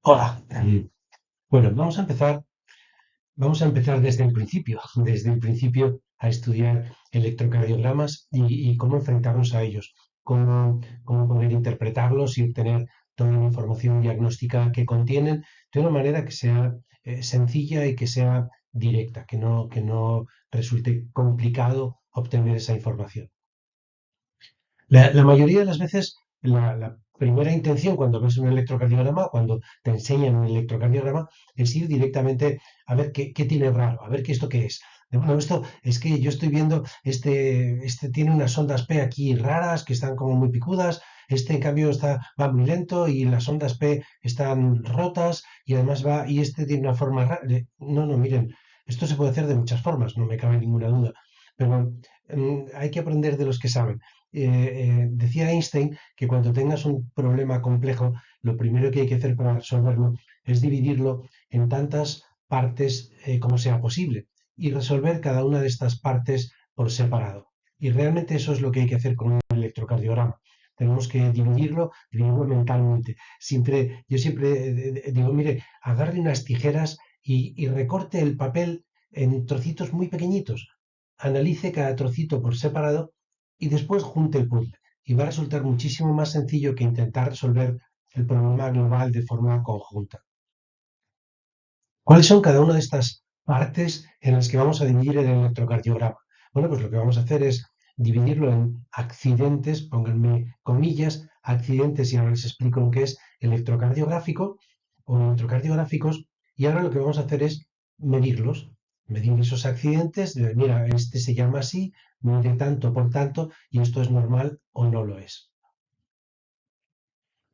Hola. Bueno, vamos a empezar desde el principio a estudiar electrocardiogramas y cómo enfrentarnos a ellos, cómo poder interpretarlos y obtener toda la información diagnóstica que contienen de una manera que sea sencilla y que sea directa, que no resulte complicado obtener esa información. La mayoría de las veces, la primera intención cuando ves un electrocardiograma, cuando te enseñan un electrocardiograma, es ir directamente a ver qué tiene raro, a ver qué esto qué es. Bueno, esto es que yo estoy viendo, este tiene unas ondas P aquí raras que están como muy picudas, este en cambio va muy lento y las ondas P están rotas y además y este tiene una forma rara. No, no, miren, esto se puede hacer de muchas formas, no me cabe ninguna duda, pero hay que aprender de los que saben. Decía Einstein que cuando tengas un problema complejo, lo primero que hay que hacer para resolverlo es dividirlo en tantas partes como sea posible y resolver cada una de estas partes por separado. Y realmente eso es lo que hay que hacer con un electrocardiograma. Tenemos que dividirlo mentalmente. Yo siempre digo, mire, agarre unas tijeras y recorte el papel en trocitos muy pequeñitos. Analice cada trocito por separado y después junte el puzzle. Y va a resultar muchísimo más sencillo que intentar resolver el problema global de forma conjunta. ¿Cuáles son cada una de estas partes en las que vamos a dividir el electrocardiograma? Bueno, pues lo que vamos a hacer es dividirlo en accidentes, pónganme comillas, accidentes, y ahora les explico lo que es electrocardiográfico o electrocardiográficos, y ahora lo que vamos a hacer es medirlos, medir esos accidentes, mira, este se llama así, mide tanto por tanto, y esto es normal o no lo es.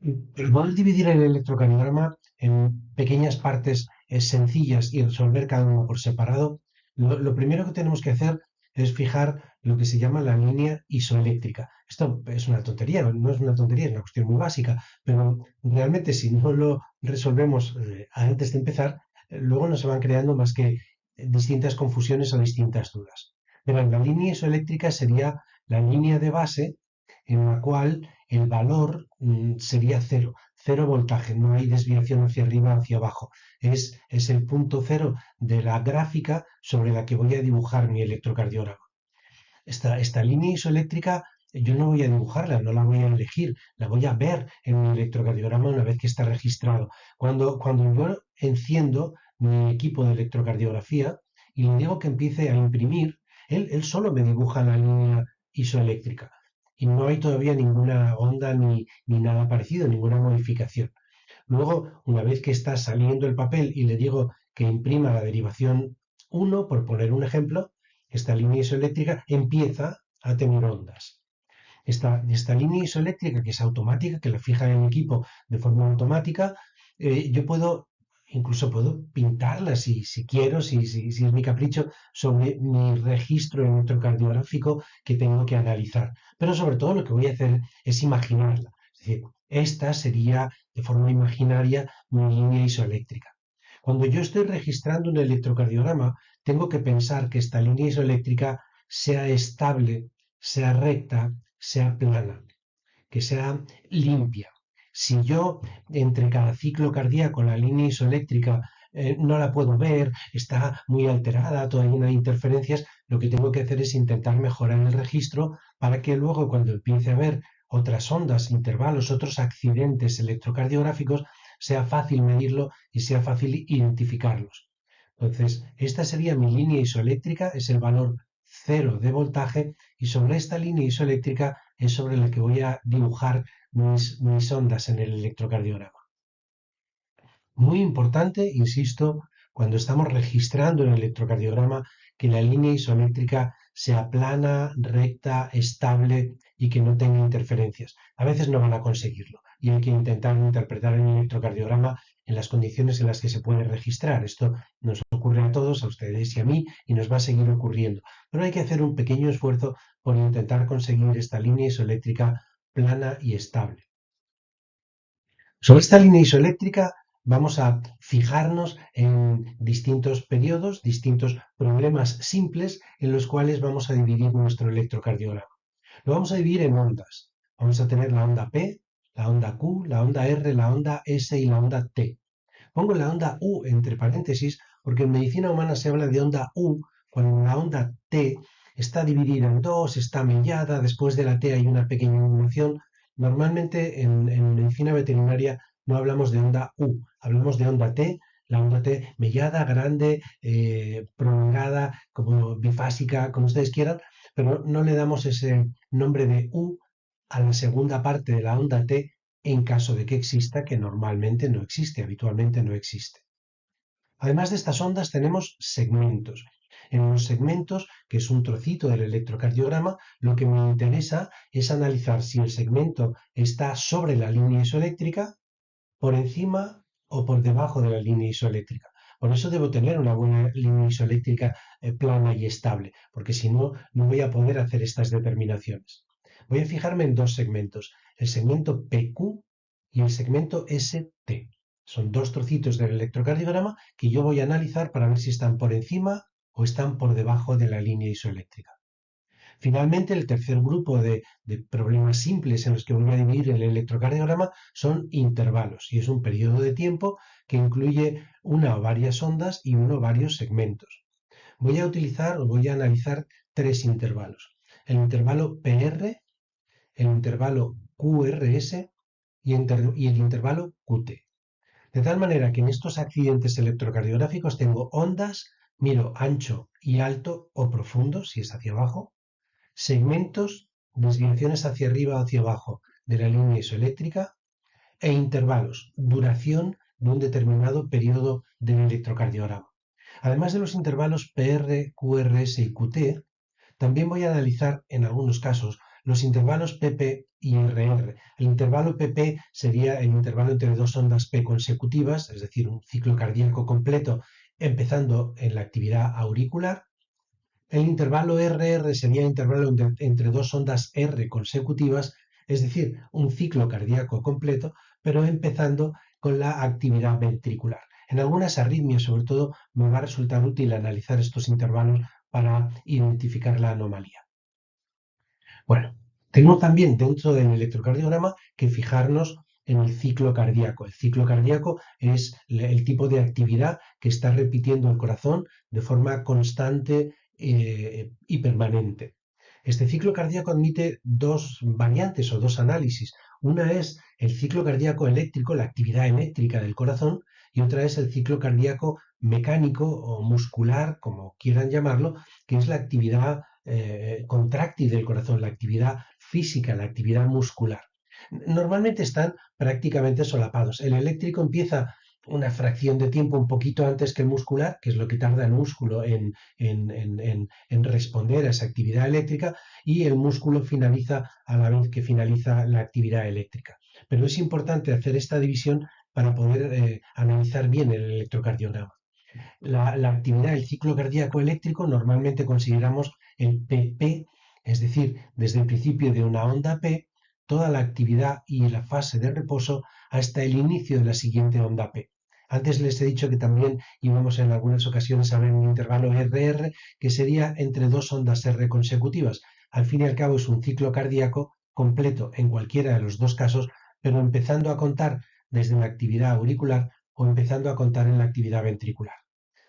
El poder dividir el electrocardiograma en pequeñas partes sencillas y resolver cada uno por separado, lo primero que tenemos que hacer es fijar lo que se llama la línea isoeléctrica. Esto es una tontería, no es una tontería, es una cuestión muy básica, pero realmente si no lo resolvemos antes de empezar, luego no se van creando más que distintas confusiones o distintas dudas. Pero la línea isoeléctrica sería la línea de base en la cual el valor sería cero, cero voltaje, no hay desviación hacia arriba o hacia abajo. Es el punto cero de la gráfica sobre la que voy a dibujar mi electrocardiograma. Esta línea isoeléctrica yo no voy a dibujarla, no la voy a elegir, la voy a ver en mi electrocardiograma una vez que está registrado. Cuando yo enciendo mi equipo de electrocardiografía y le digo que empiece a imprimir, él solo me dibuja la línea isoeléctrica y no hay todavía ninguna onda ni nada parecido, ninguna modificación. Luego, una vez que está saliendo el papel y le digo que imprima la derivación 1, por poner un ejemplo, esta línea isoeléctrica empieza a tener ondas. Esta línea isoeléctrica, que es automática, que la fija en el equipo de forma automática, yo incluso puedo pintarla si quiero, si es mi capricho, sobre mi registro electrocardiográfico que tengo que analizar. Pero sobre todo lo que voy a hacer es imaginarla. Es decir, esta sería de forma imaginaria mi línea isoeléctrica. Cuando yo estoy registrando un electrocardiograma, tengo que pensar que esta línea isoeléctrica sea estable, sea recta, sea plana, que sea limpia. Si yo entre cada ciclo cardíaco la línea isoeléctrica no la puedo ver, está muy alterada, toda llena de interferencias, lo que tengo que hacer es intentar mejorar el registro para que luego cuando empiece a ver otras ondas, intervalos, otros accidentes electrocardiográficos, sea fácil medirlo y sea fácil identificarlos. Entonces, esta sería mi línea isoeléctrica, es el valor cero de voltaje, y sobre esta línea isoeléctrica es sobre la que voy a dibujar mis ondas en el electrocardiograma. Muy importante, insisto, cuando estamos registrando el electrocardiograma, que la línea isoeléctrica sea plana, recta, estable y que no tenga interferencias. A veces no van a conseguirlo y hay que intentar interpretar el electrocardiograma en las condiciones en las que se puede registrar. Esto nos ocurre a todos, a ustedes y a mí, y nos va a seguir ocurriendo. Pero hay que hacer un pequeño esfuerzo por intentar conseguir esta línea isoeléctrica plana y estable. Sobre esta línea isoeléctrica vamos a fijarnos en distintos periodos, distintos problemas simples en los cuales vamos a dividir nuestro electrocardiograma. Lo vamos a dividir en ondas. Vamos a tener la onda P, la onda Q, la onda R, la onda S y la onda T. Pongo la onda U entre paréntesis porque en medicina humana se habla de onda U cuando la onda T está dividida en dos, está mellada, después de la T hay una pequeña ondulación. Normalmente en medicina veterinaria no hablamos de onda U, hablamos de onda T, la onda T mellada, grande, prolongada, como bifásica, como ustedes quieran, pero no le damos ese nombre de U a la segunda parte de la onda T en caso de que exista, que normalmente no existe, habitualmente no existe. Además de estas ondas tenemos segmentos. En los segmentos, que es un trocito del electrocardiograma, lo que me interesa es analizar si el segmento está sobre la línea isoeléctrica, por encima o por debajo de la línea isoeléctrica. Por eso debo tener una buena línea isoeléctrica plana y estable, porque si no, no voy a poder hacer estas determinaciones. Voy a fijarme en dos segmentos, el segmento PQ y el segmento ST. Son dos trocitos del electrocardiograma que yo voy a analizar para ver si están por encima o están por debajo de la línea isoeléctrica. Finalmente, el tercer grupo de problemas simples en los que voy a dividir el electrocardiograma son intervalos, y es un periodo de tiempo que incluye una o varias ondas y uno o varios segmentos. Voy a utilizar o voy a analizar tres intervalos. El intervalo PR, el intervalo QRS y el intervalo QT. De tal manera que en estos accidentes electrocardiográficos tengo ondas, miro ancho y alto o profundo, si es hacia abajo, segmentos, desviaciones hacia arriba o hacia abajo de la línea isoeléctrica e intervalos, duración de un determinado periodo del electrocardiograma. Además de los intervalos PR, QRS y QT, también voy a analizar en algunos casos los intervalos PP y RR. El intervalo PP sería el intervalo entre dos ondas P consecutivas, es decir, un ciclo cardíaco completo empezando en la actividad auricular. El intervalo RR sería el intervalo entre dos ondas R consecutivas, es decir, un ciclo cardíaco completo, pero empezando con la actividad ventricular. En algunas arritmias, sobre todo, me va a resultar útil analizar estos intervalos para identificar la anomalía. Bueno, tengo también dentro del electrocardiograma que fijarnos en el ciclo cardíaco. El ciclo cardíaco es el tipo de actividad que está repitiendo el corazón de forma constante y permanente. Este ciclo cardíaco admite dos variantes o dos análisis. Una es el ciclo cardíaco eléctrico, la actividad eléctrica del corazón, y otra es el ciclo cardíaco mecánico o muscular, como quieran llamarlo, que es la actividad contráctil del corazón, la actividad física, la actividad muscular. Normalmente están prácticamente solapados. El eléctrico empieza una fracción de tiempo un poquito antes que el muscular, que es lo que tarda el músculo en responder a esa actividad eléctrica, y el músculo finaliza a la vez que finaliza la actividad eléctrica. Pero es importante hacer esta división para poder analizar bien el electrocardiograma. La actividad del ciclo cardíaco eléctrico normalmente consideramos el PP, es decir, desde el principio de una onda P, toda la actividad y la fase de reposo hasta el inicio de la siguiente onda P. Antes les he dicho que también íbamos en algunas ocasiones a ver un intervalo RR que sería entre dos ondas R consecutivas. Al fin y al cabo es un ciclo cardíaco completo en cualquiera de los dos casos, pero empezando a contar desde la actividad auricular o empezando a contar en la actividad ventricular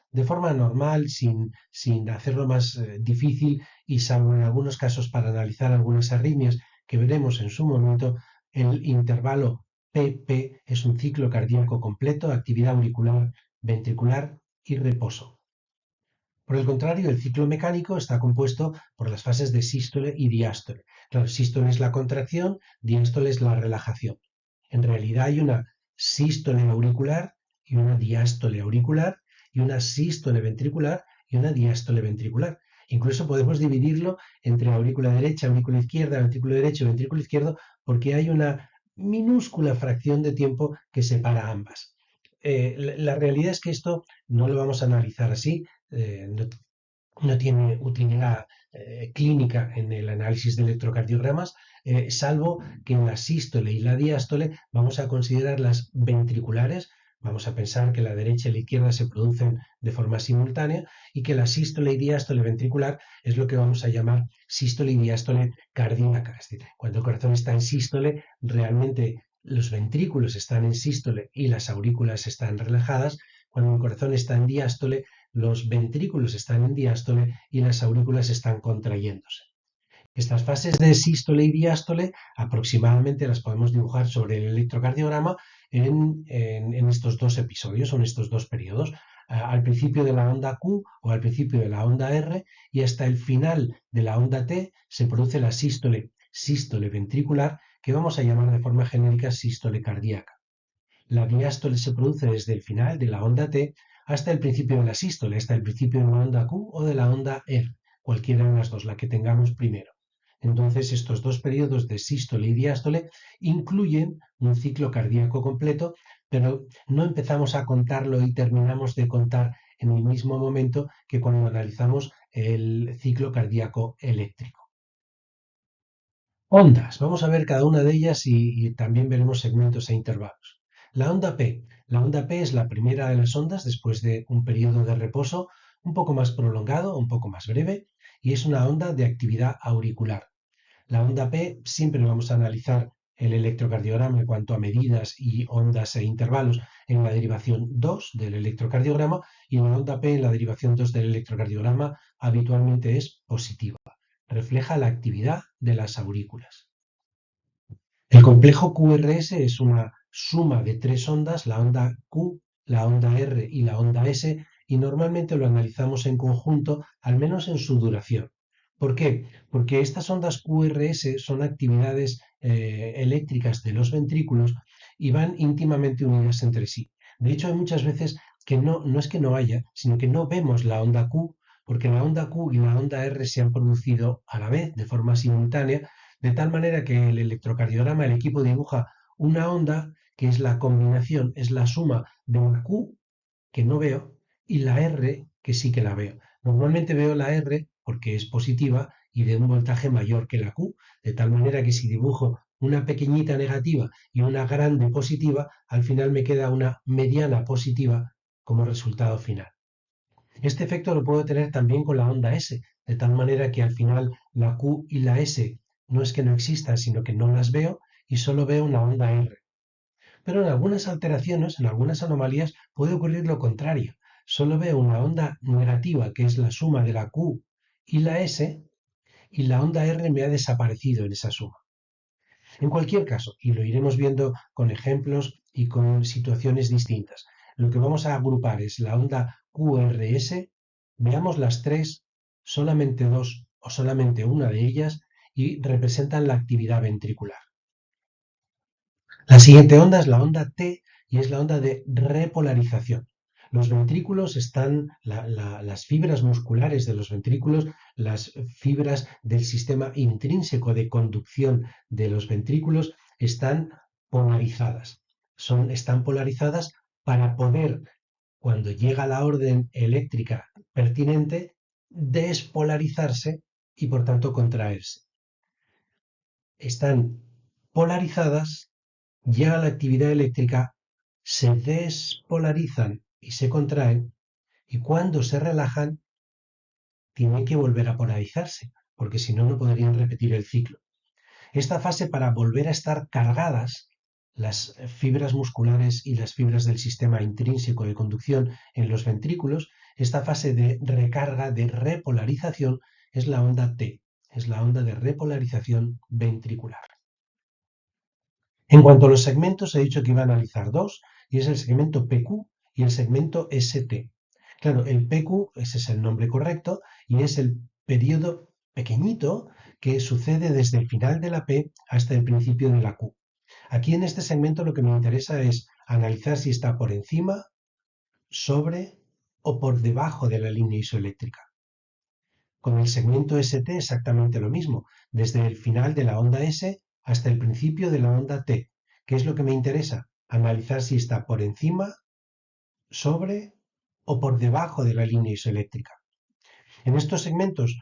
de forma normal, sin hacerlo más difícil y salvo en algunos casos para analizar algunas arritmias que veremos en su momento, el intervalo PP es un ciclo cardíaco completo, actividad auricular, ventricular y reposo. Por el contrario, el ciclo mecánico está compuesto por las fases de sístole y diástole. Claro, sístole es la contracción, diástole es la relajación. En realidad hay una sístole auricular y una diástole auricular y una sístole ventricular y una diástole ventricular. Incluso podemos dividirlo entre aurícula derecha, aurícula izquierda, ventrículo derecho, ventrículo izquierdo, porque hay una minúscula fracción de tiempo que separa ambas. La realidad es que esto no lo vamos a analizar así, no tiene utilidad clínica en el análisis de electrocardiogramas, salvo que en la sístole y la diástole vamos a considerar las ventriculares, vamos a pensar que la derecha y la izquierda se producen de forma simultánea y que la sístole y diástole ventricular es lo que vamos a llamar sístole y diástole cardíaca. Es decir, cuando el corazón está en sístole, realmente los ventrículos están en sístole y las aurículas están relajadas, cuando el corazón está en diástole, los ventrículos están en diástole y las aurículas están contrayéndose. Estas fases de sístole y diástole aproximadamente las podemos dibujar sobre el electrocardiograma en estos dos episodios o en estos dos periodos, al principio de la onda Q o al principio de la onda R, y hasta el final de la onda T se produce la sístole ventricular, que vamos a llamar de forma genérica sístole cardíaca. La diástole se produce desde el final de la onda T hasta el principio de la sístole, hasta el principio de la onda Q o de la onda R, cualquiera de las dos, la que tengamos primero. Entonces, estos dos periodos de sístole y diástole incluyen un ciclo cardíaco completo, pero no empezamos a contarlo y terminamos de contar en el mismo momento que cuando analizamos el ciclo cardíaco eléctrico. Ondas. Vamos a ver cada una de ellas y también veremos segmentos e intervalos. La onda P. La onda P es la primera de las ondas después de un periodo de reposo un poco más prolongado, un poco más breve, y es una onda de actividad auricular. La onda P siempre vamos a analizar el electrocardiograma en cuanto a medidas y ondas e intervalos en la derivación 2 del electrocardiograma, y la onda P en la derivación 2 del electrocardiograma habitualmente es positiva. Refleja la actividad de las aurículas. El complejo QRS es una suma de tres ondas, la onda Q, la onda R y la onda S, y normalmente lo analizamos en conjunto, al menos en su duración. ¿Por qué? Porque estas ondas QRS son actividades eléctricas de los ventrículos y van íntimamente unidas entre sí. De hecho, hay muchas veces que no es que no haya, sino que no vemos la onda Q, porque la onda Q y la onda R se han producido a la vez, de forma simultánea, de tal manera que el electrocardiograma, el equipo dibuja una onda que es la combinación, es la suma de una Q que no veo y la R que sí que la veo. Normalmente veo la R porque es positiva y de un voltaje mayor que la Q, de tal manera que si dibujo una pequeñita negativa y una grande positiva, al final me queda una mediana positiva como resultado final. Este efecto lo puedo tener también con la onda S, de tal manera que al final la Q y la S no es que no existan, sino que no las veo y solo veo una onda R. Pero en algunas alteraciones, en algunas anomalías, puede ocurrir lo contrario. Solo veo una onda negativa, que es la suma de la Q y la S, y la onda R me ha desaparecido en esa suma. En cualquier caso, y lo iremos viendo con ejemplos y con situaciones distintas, lo que vamos a agrupar es la onda QRS, veamos las tres, solamente dos o solamente una de ellas, y representan la actividad ventricular. La siguiente onda es la onda T y es la onda de repolarización. Los ventrículos están, las fibras musculares de los ventrículos, las fibras del sistema intrínseco de conducción de los ventrículos están polarizadas. Están polarizadas para poder, cuando llega la orden eléctrica pertinente, despolarizarse y por tanto contraerse. Están polarizadas, llega la actividad eléctrica, se despolarizan y se contraen, y cuando se relajan, tienen que volver a polarizarse, porque si no, no podrían repetir el ciclo. Esta fase, para volver a estar cargadas, las fibras musculares y las fibras del sistema intrínseco de conducción en los ventrículos, esta fase de recarga, de repolarización, es la onda T, es la onda de repolarización ventricular. En cuanto a los segmentos, he dicho que iba a analizar dos, y es el segmento PQ y el segmento ST. Claro, el PQ, ese es el nombre correcto, y es el periodo pequeñito que sucede desde el final de la P hasta el principio de la Q. Aquí en este segmento lo que me interesa es analizar si está por encima, sobre o por debajo de la línea isoeléctrica. Con el segmento ST exactamente lo mismo, desde el final de la onda S hasta el principio de la onda T. ¿Qué es lo que me interesa? Analizar si está por encima, sobre o por debajo de la línea isoeléctrica. En estos segmentos,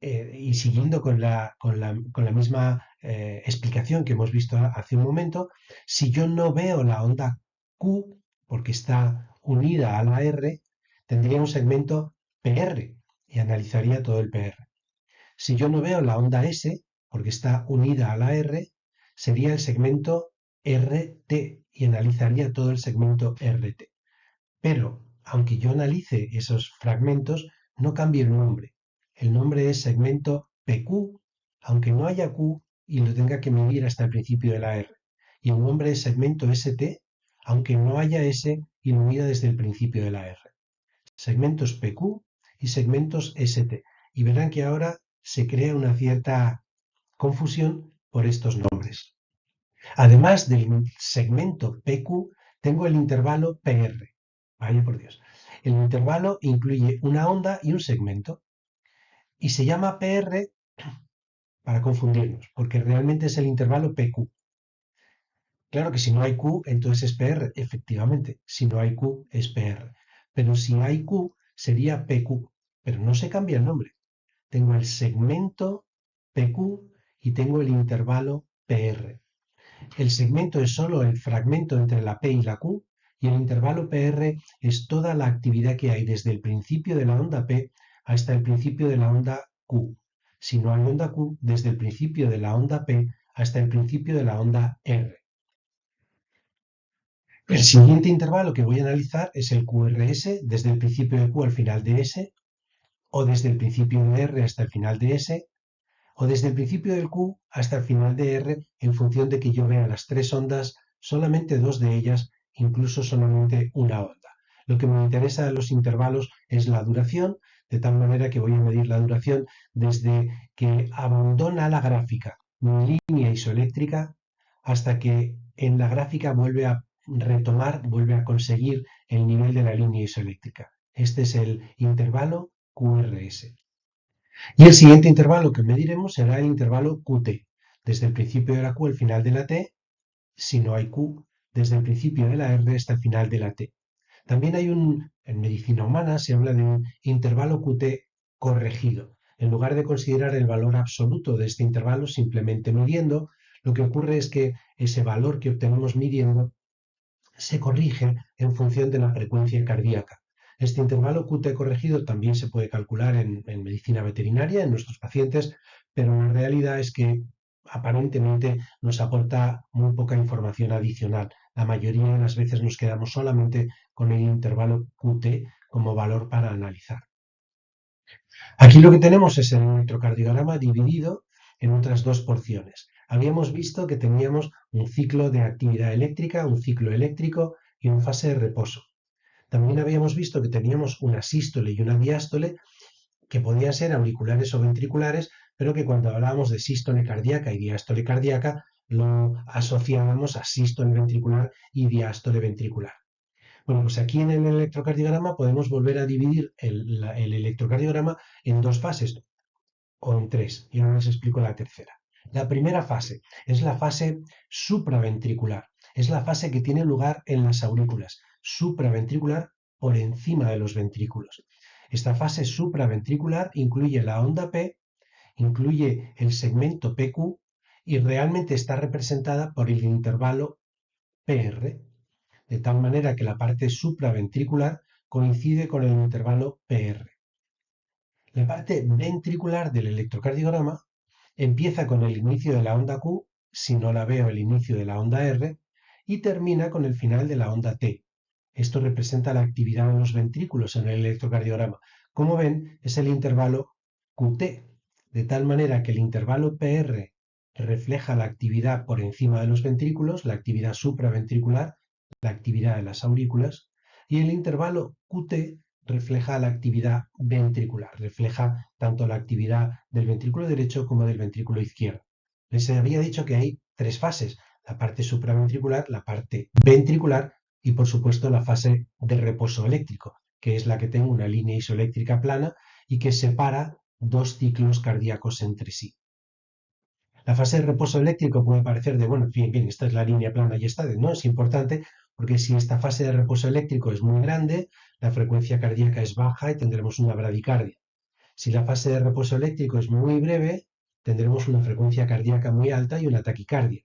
y siguiendo con la misma explicación que hemos visto hace un momento, si yo no veo la onda Q, porque está unida a la R, tendría un segmento PR y analizaría todo el PR. Si yo no veo la onda S, porque está unida a la R, sería el segmento RT y analizaría todo el segmento RT. Pero, aunque yo analice esos fragmentos, no cambie el nombre. El nombre es segmento PQ, aunque no haya Q y lo tenga que medir hasta el principio de la R. Y el nombre es segmento ST, aunque no haya S y lo mida desde el principio de la R. Segmentos PQ y segmentos ST. Y verán que ahora se crea una cierta confusión por estos nombres. Además del segmento PQ, tengo el intervalo PR. Vaya por Dios. El intervalo incluye una onda y un segmento. Y se llama PR para confundirnos, porque realmente es el intervalo PQ. Claro que si no hay Q, entonces es PR, efectivamente. Si no hay Q, es PR. Pero si hay Q, sería PQ. Pero no se cambia el nombre. Tengo el segmento PQ y tengo el intervalo PR. El segmento es solo el fragmento entre la P y la Q y el intervalo PR es toda la actividad que hay desde el principio de la onda P hasta el principio de la onda Q. Si no hay onda Q, desde el principio de la onda P hasta el principio de la onda R. El siguiente intervalo que voy a analizar es el QRS, desde el principio de Q al final de S, o desde el principio de R hasta el final de S, o desde el principio del Q hasta el final de R, en función de que yo vea las tres ondas, solamente dos de ellas, incluso solamente una onda. Lo que me interesa de los intervalos es la duración, de tal manera que voy a medir la duración desde que abandona la gráfica mi línea isoeléctrica hasta que en la gráfica vuelve a retomar, vuelve a conseguir el nivel de la línea isoeléctrica. Este es el intervalo QRS. Y el siguiente intervalo que mediremos será el intervalo QT, desde el principio de la Q al final de la T, si no hay Q, desde el principio de la R hasta el final de la T. También en medicina humana se habla de un intervalo QT corregido. En lugar de considerar el valor absoluto de este intervalo simplemente midiendo, lo que ocurre es que ese valor que obtenemos midiendo se corrige en función de la frecuencia cardíaca. Este intervalo QT corregido también se puede calcular en medicina veterinaria en nuestros pacientes, pero la realidad es que aparentemente nos aporta muy poca información adicional. La mayoría de las veces nos quedamos solamente con el intervalo QT como valor para analizar. Aquí lo que tenemos es el electrocardiograma dividido en otras dos porciones. Habíamos visto que teníamos un ciclo de actividad eléctrica, un ciclo eléctrico y una fase de reposo. También habíamos visto que teníamos una sístole y una diástole que podían ser auriculares o ventriculares, pero que cuando hablábamos de sístole cardíaca y diástole cardíaca lo asociábamos a sístole ventricular y diástole ventricular. Bueno, pues aquí en el electrocardiograma podemos volver a dividir el electrocardiograma en dos fases o en tres, y ahora les explico la tercera. La primera fase es la fase supraventricular, es la fase que tiene lugar en las aurículas, supraventricular por encima de los ventrículos. Esta fase supraventricular incluye la onda P, incluye el segmento PQ y realmente está representada por el intervalo PR, de tal manera que la parte supraventricular coincide con el intervalo PR. La parte ventricular del electrocardiograma empieza con el inicio de la onda Q, si no la veo el inicio de la onda R, y termina con el final de la onda T. Esto representa la actividad de los ventrículos en el electrocardiograma. Como ven, es el intervalo QT, de tal manera que el intervalo PR refleja la actividad por encima de los ventrículos, la actividad supraventricular, la actividad de las aurículas, y el intervalo QT refleja la actividad ventricular, refleja tanto la actividad del ventrículo derecho como del ventrículo izquierdo. Les había dicho que hay tres fases, la parte supraventricular, la parte ventricular y por supuesto la fase de reposo eléctrico, que es la que tengo una línea isoeléctrica plana y que separa dos ciclos cardíacos entre sí. La fase de reposo eléctrico puede parecer de, bueno, bien, esta es la línea plana y esta, no, es importante porque si esta fase de reposo eléctrico es muy grande, la frecuencia cardíaca es baja y tendremos una bradicardia. Si la fase de reposo eléctrico es muy breve, tendremos una frecuencia cardíaca muy alta y una taquicardia.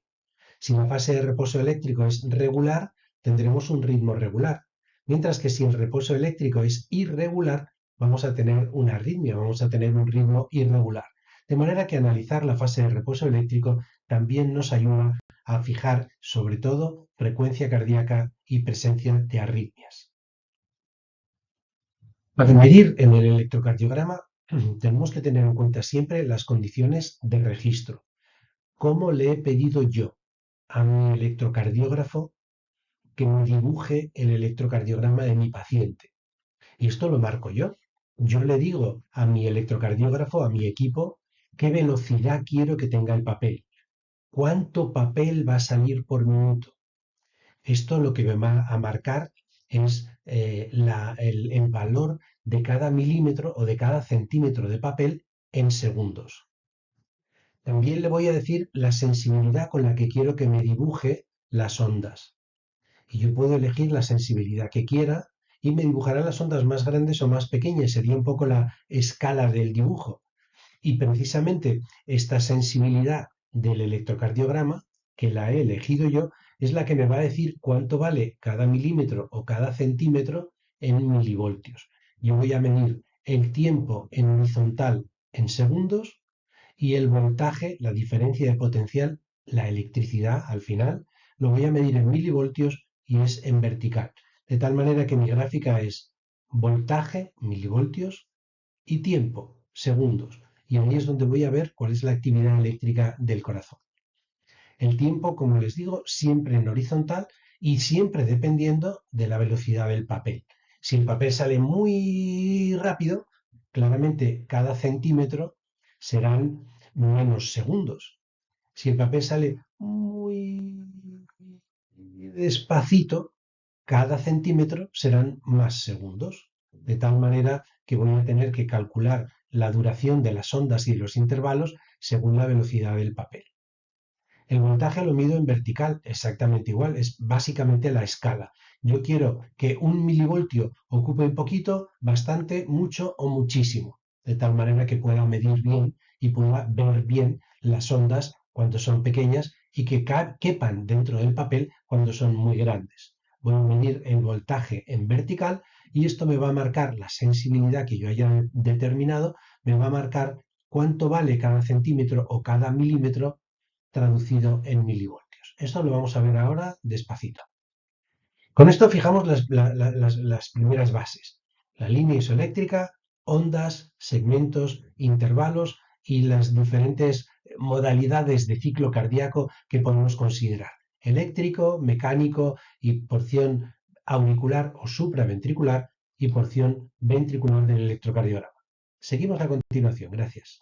Si la fase de reposo eléctrico es regular, tendremos un ritmo regular. Mientras que si el reposo eléctrico es irregular, vamos a tener una arritmia, vamos a tener un ritmo irregular. De manera que analizar la fase de reposo eléctrico también nos ayuda a fijar sobre todo frecuencia cardíaca y presencia de arritmias. Para medir en el electrocardiograma tenemos que tener en cuenta siempre las condiciones de registro. ¿Cómo le he pedido yo a mi electrocardiógrafo que me dibuje el electrocardiograma de mi paciente? Y esto lo marco yo. Yo le digo a mi electrocardiógrafo, a mi equipo, qué velocidad quiero que tenga el papel, cuánto papel va a salir por minuto. Esto lo que me va a marcar es el valor de cada milímetro o de cada centímetro de papel en segundos. También le voy a decir la sensibilidad con la que quiero que me dibuje las ondas. Y yo puedo elegir la sensibilidad que quiera y me dibujará las ondas más grandes o más pequeñas. Sería un poco la escala del dibujo. Y precisamente esta sensibilidad del electrocardiograma, que la he elegido yo, es la que me va a decir cuánto vale cada milímetro o cada centímetro en milivoltios. Yo voy a medir el tiempo en horizontal en segundos y el voltaje, la diferencia de potencial, la electricidad al final, lo voy a medir en milivoltios y es en vertical. De tal manera que mi gráfica es voltaje, milivoltios, y tiempo, segundos. Y ahí es donde voy a ver cuál es la actividad eléctrica del corazón. El tiempo, como les digo, siempre en horizontal y siempre dependiendo de la velocidad del papel. Si el papel sale muy rápido, claramente cada centímetro serán menos segundos. Si el papel sale muy despacito, cada centímetro serán más segundos. De tal manera que voy a tener que calcular la duración de las ondas y los intervalos según la velocidad del papel. El voltaje lo mido en vertical, exactamente igual, es básicamente la escala. Yo quiero que un milivoltio ocupe un poquito, bastante, mucho o muchísimo, de tal manera que pueda medir bien y pueda ver bien las ondas cuando son pequeñas y que quepan dentro del papel cuando son muy grandes. Voy a medir el voltaje en vertical y esto me va a marcar la sensibilidad que yo haya determinado, me va a marcar cuánto vale cada centímetro o cada milímetro traducido en milivoltios. Esto lo vamos a ver ahora despacito. Con esto fijamos las primeras bases. La línea isoeléctrica, ondas, segmentos, intervalos y las diferentes modalidades de ciclo cardíaco que podemos considerar. Eléctrico, mecánico y porción auricular o supraventricular y porción ventricular del electrocardiograma. Seguimos a continuación. Gracias.